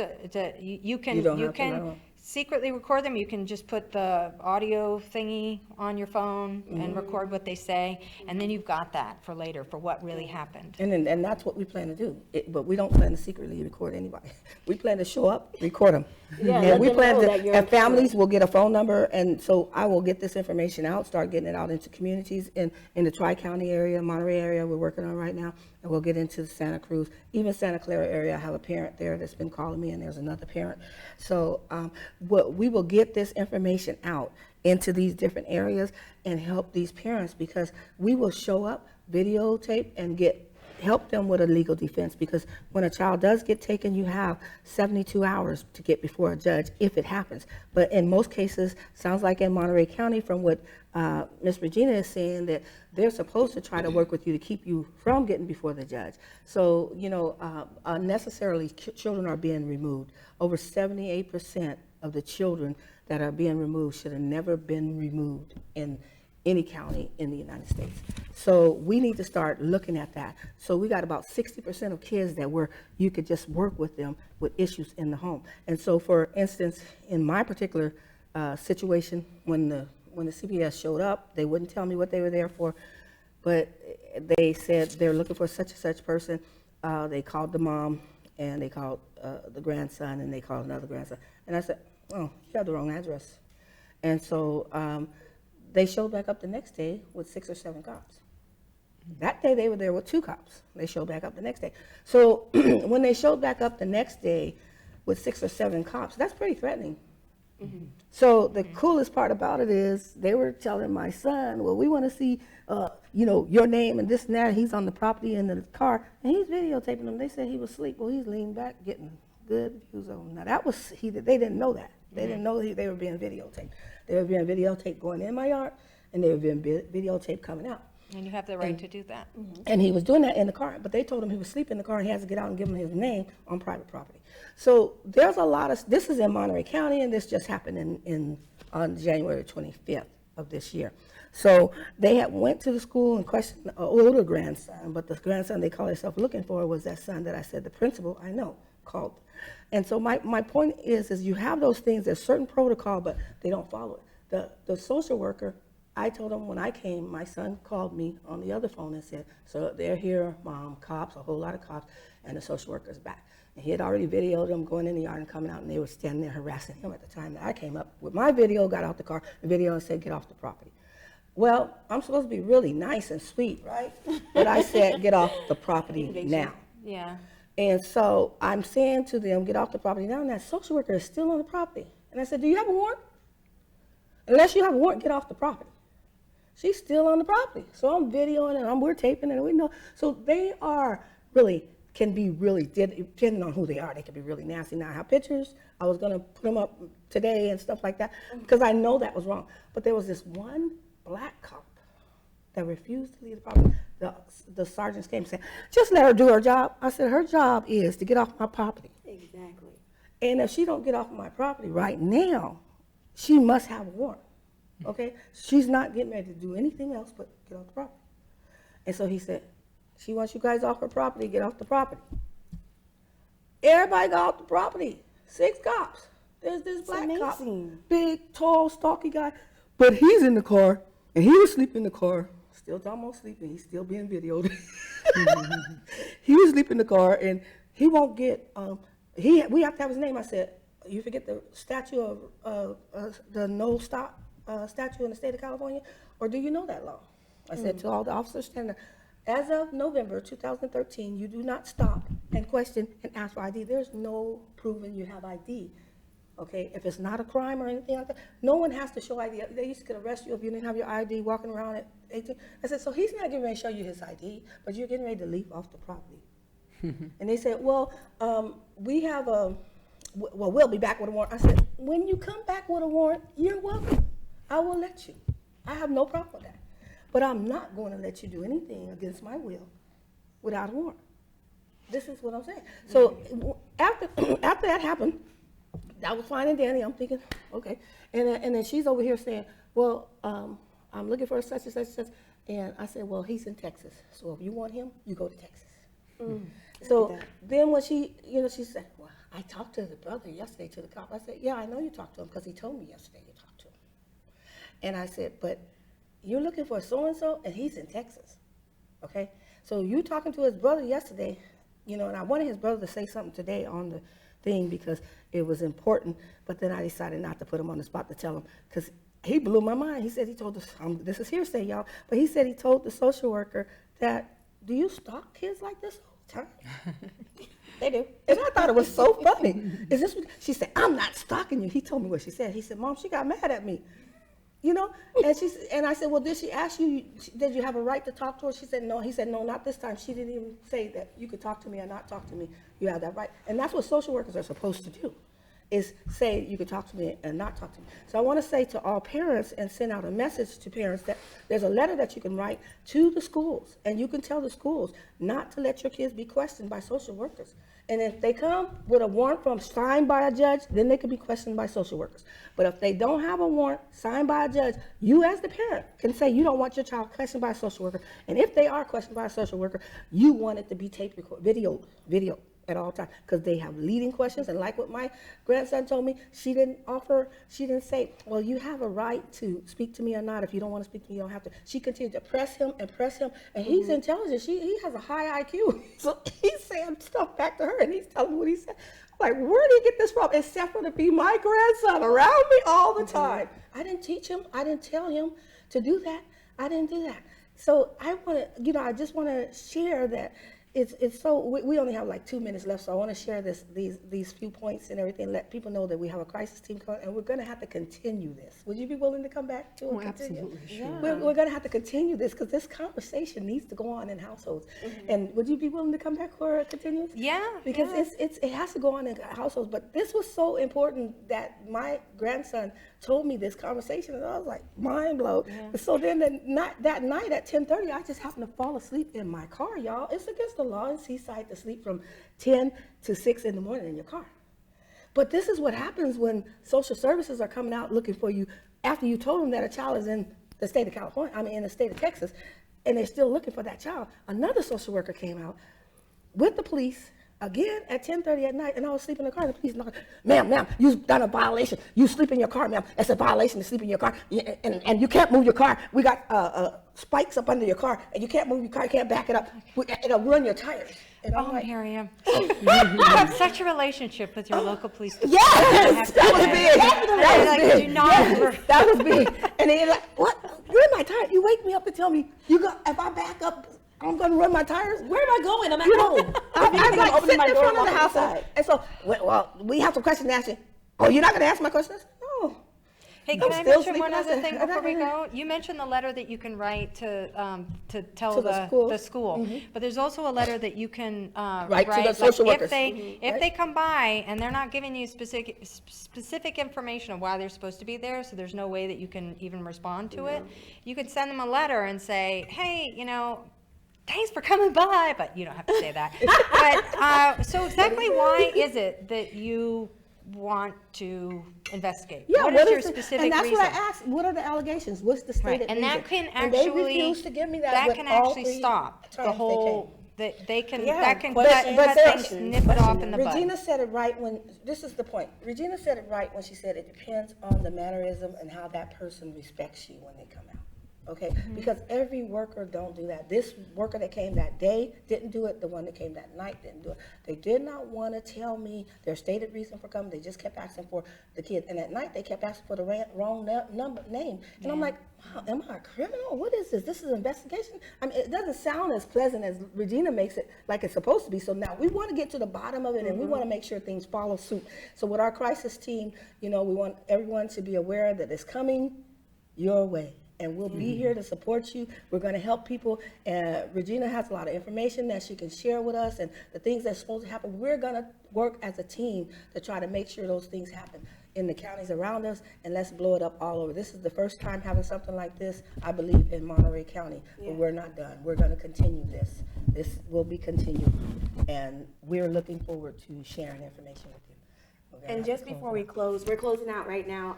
you can, You don't have to know. secretly record them. You can just put the audio thingy on your phone and record what they say, and then you've got that for later, for what really happened. And that's what we plan to do. But we don't plan to secretly record anybody. We plan to show up, record them. Yeah, And let we them plan know to, that you're and families will get a phone number, and so I will get this information out, start getting it out into communities in the Tri-County area, Monterey area we're working on right now, and we'll get into the Santa Cruz, even Santa Clara area. I have a parent there that's been calling me, and there's another parent. So we will get this information out into these different areas and help these parents, because we will show up, videotape, and help them with a legal defense, because when a child does get taken, you have 72 hours to get before a judge if it happens. But in most cases, sounds like in Monterey County, from what Ms. Regina is saying, that they're supposed to try to work with you to keep you from getting before the judge. So, unnecessarily children are being removed. Over 78% of the children that are being removed should have never been removed in any county in the United States. So we need to start looking at that. So we got about 60% of kids that you could just work with them with issues in the home. And so, for instance, in my particular situation, when the CPS showed up, they wouldn't tell me what they were there for, but they said they're looking for such and such person. They called the mom, and they called the grandson, and they called another grandson. And I said, oh, you have the wrong address. And so they showed back up the next day with 6 or 7 cops. That day they were there with 2 cops. They showed back up the next day. So when they showed back up the next day with 6 or 7 cops, that's pretty threatening. So the coolest part about it is they were telling my son, well, we want to see, your name and this and that. He's on the property in the car, and he's videotaping them. They said he was asleep. Well, he's leaning back, getting good views of him. Now that was they didn't know that. They didn't know they were being videotaped. They were being videotaped going in my yard, and they were being videotaped coming out. And you have the right to do that. And he was doing that in the car, but they told him he was sleeping in the car and he has to get out and give him his name on private property. So there's a lot of, this is in Monterey County, and this just happened on January 25th of this year. So they had went to the school and questioned an older grandson, but the grandson they call themselves looking for was that son that I said the principal I know called. And so my point is you have those things, there's certain protocol, but they don't follow it. The social worker, I told him when I came, my son called me on the other phone and said, so they're here, Mom, cops, a whole lot of cops, and the social worker's back. And he had already videoed them going in the yard and coming out, and they were standing there harassing him at the time that I came up with my video, got out the car, the video, and said, get off the property. Well, I'm supposed to be really nice and sweet, right? But I said, get off the property now. Yeah. And so I'm saying to them, get off the property now, and that social worker is still on the property. And I said, do you have a warrant? Unless you have a warrant, get off the property. She's still on the property. So I'm videoing and we're taping and we know. So they are can be really, depending on who they are, they can be really nasty. Now I have pictures. I was going to put them up today and stuff like that because I know that was wrong. But there was this one black cop that refused to leave the property. The sergeants came and said, just let her do her job. I said, her job is to get off my property. Exactly. And if she don't get off my property right now, she must have a warrant, okay? She's not getting ready to do anything else but get off the property. And so he said, she wants you guys off her property, get off the property. Everybody got off the property, 6 cops. There's this black cop, big, tall, stocky guy, but he's in the car, and he was sleeping in the car, still talking about sleeping, he's still being videoed. He was sleeping in the car, and he won't get, we have to have his name. I said, you forget the statute of the no stop statute in the state of California, or do you know that law? I said to all the officers standing there, as of November 2013, you do not stop and question and ask for ID. There's no proving you have ID, okay? If it's not a crime or anything like that, no one has to show ID. They used to could arrest you if you didn't have your ID walking around at 18. I said, so he's not getting ready to show you his ID, but you're getting ready to leave off the property. And they said, well, we'll be back with a warrant. I said, when you come back with a warrant, you're welcome. I will let you. I have no problem with that. But I'm not going to let you do anything against my will without a warrant. This is what I'm saying. So after that happened, that was fine and dandy. I'm thinking, okay. And then she's over here saying, well, I'm looking for such and such and such. And I said, well, he's in Texas. So if you want him, you go to Texas. So then when she said, well, I talked to the brother yesterday, to the cop. I said, yeah, I know you talked to him because he told me yesterday you talked to him. And I said, but you're looking for so-and-so, and he's in Texas, okay? So you talking to his brother yesterday, and I wanted his brother to say something today on the thing because it was important, but then I decided not to put him on the spot to tell him because he blew my mind. He said he told us, this is hearsay, y'all, but he said he told the social worker that, do you stalk kids like this all the time? They do. And I thought it was so funny. Is this what, she said, I'm not stalking you. He told me what she said. He said, Mom, she got mad at me. And I said, well, did she ask you, did you have a right to talk to her? She said, no. He said, no, not this time. She didn't even say that you could talk to me or not talk to me. You have that right. And that's what social workers are supposed to do, is say you could talk to me and not talk to me. So I want to say to all parents and send out a message to parents that there's a letter that you can write to the schools, and you can tell the schools not to let your kids be questioned by social workers. And if they come with a warrant signed by a judge, then they could be questioned by social workers. But if they don't have a warrant signed by a judge, you as the parent can say you don't want your child questioned by a social worker. And if they are questioned by a social worker, you want it to be taped, video at all times, because they have leading questions. And like what my grandson told me, she didn't say, well, you have a right to speak to me or not. If you don't want to speak to me, you don't have to. She continued to press him, and he's intelligent. He has a high IQ. So he's saying stuff back to her, and he's telling me what he said. I'm like, where did he get this from? Except for to be my grandson around me all the time. I didn't teach him. I didn't tell him to do that. I didn't do that. So I just want to share that. It's so, we only have like 2 minutes left, so I want to share these few points and everything, let people know that we have a crisis team coming, and we're going to have to continue this. Would you be willing to come back to it? Absolutely, sure. We're going to have to continue this because this conversation needs to go on in households. And would you be willing to come back for a continuance? Yeah. Because it has to go on in households, but this was so important that my grandson told me this conversation, and I was like, mind blown. Yeah. So then that night at 10:30, I just happened to fall asleep in my car, y'all. It's against the law in Seaside to sleep from 10 to 6 in the morning in your car. But this is what happens when social services are coming out looking for you after you told them that a child is in the state of California, in the state of Texas, and they're still looking for that child. Another social worker came out with the police again at 10:30 at night, and I was sleeping in the car. The police knocked, ma'am, you've done a violation. You sleep in your car, ma'am. It's a violation to sleep in your car, and you can't move your car. We got spikes up under your car, and you can't move your car. You can't back it up. It'll ruin your tires. And I'm like, Miriam, you have such a relationship with your local police department. Yes, that was big. That was big. And they're like, what? Ruin my tires? You wake me up to tell me if I back up, I'm going to run my tires? Where am I going? I'm at home. I'm like opening my sitting in door front of the house. And so, well, we have some questions to ask you. Oh, you're not going to ask my questions? No. Hey, can I still mention one sleeping. I other said, thing before we go? You mentioned the letter that you can write to tell To the school. the school. But there's also a letter that you can Write to the like, social if workers. if they come by and they're not giving you specific information of why they're supposed to be there, so there's no way that you can even respond to it, you could send them a letter and say, hey, thanks for coming by, but you don't have to say that. But, so exactly why is it that you want to investigate? Yeah, What is your the- specific and that's reason? what I asked. What are the allegations? What's the stated Right, and reason? that can And they actually, refused to give me that that with can all actually three stop the times they whole, they can, Yeah, that can but- cut but there- things, nip it off in the bud. Regina said it right when, this is the point. Regina said it right when she said it depends on the mannerism and how that person respects you when they come out. Okay, because every worker don't do that. This worker that came that day didn't do it. The one that came that night didn't do it. They did not want to tell me their stated reason for coming. They just kept asking for the kid. And at night they kept asking for the wrong name. And I'm like, wow, am I a criminal? What is this? This is an investigation? I mean, it doesn't sound as pleasant as Regina makes it like it's supposed to be. So now we want to get to the bottom of it and we want to make sure things follow suit. So with our crisis team, we want everyone to be aware that it's coming your way. And we'll be here to support you. We're going to help people. And Regina has a lot of information that she can share with us and the things that's supposed to happen. We're going to work as a team to try to make sure those things happen in the counties around us, and let's blow it up all over. This is the first time having something like this, I believe, in Monterey County. But we're not done. We're going to continue this. This will be continued. And we're looking forward to sharing information with you. And just before we close, we're closing out right now,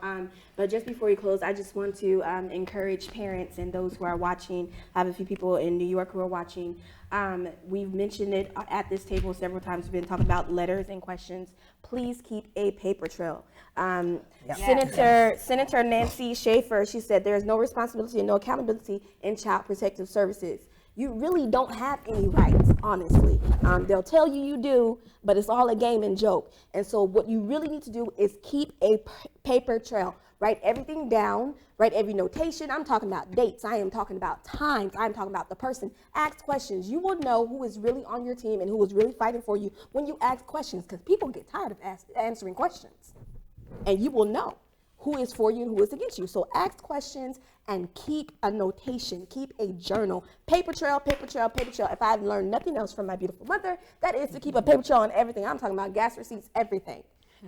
but just before we close, I just want to encourage parents and those who are watching. I have a few people in New York who are watching. We've mentioned it at this table several times. We've been talking about letters and questions. Please keep a paper trail. Senator Nancy Schaefer, she said there is no responsibility and no accountability in child protective services. You really don't have any rights, honestly. They'll tell you you do, but it's all a game and joke. And so what you really need to do is keep a paper trail. Write everything down, write every notation. I'm talking about dates. I am talking about times. I'm talking about the person. Ask questions. You will know who is really on your team and who is really fighting for you when you ask questions, because people get tired of answering questions. And you will know who is for you and who is against you. So ask questions and keep a notation, keep a journal. Paper trail, paper trail, paper trail. If I've learned nothing else from my beautiful mother, that is to keep a paper trail on everything. I'm talking about gas receipts, everything.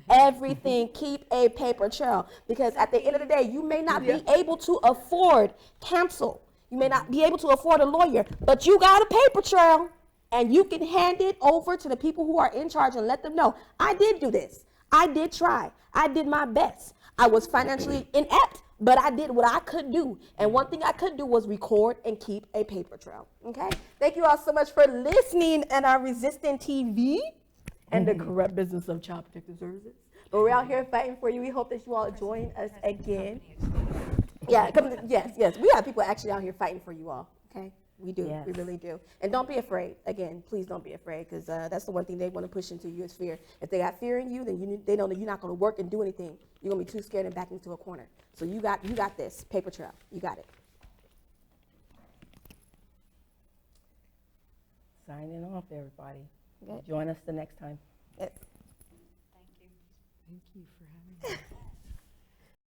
Everything, keep a paper trail. Because at the end of the day, you may not be able to afford counsel. You may not be able to afford a lawyer, but you got a paper trail. And you can hand it over to the people who are in charge and let them know, I did do this. I did try. I did my best. I was financially inept, but I did what I could do. And one thing I could do was record and keep a paper trail. Okay? Thank you all so much for listening and our Resistant TV and the corrupt business of child protective services. But we're out here fighting for you. We hope that you all join us again. Yeah, yes. We have people actually out here fighting for you all. Okay? We do. Yes. We really do. And don't be afraid. Again, please don't be afraid, because that's the one thing they want to push into you is fear. If they got fear in you, then they know that you're not going to work and do anything. You're going to be too scared and back into a corner. So you got this paper trail. You got it. Signing off, everybody. Okay. Join us the next time. Yes. Thank you. Thank you for having me.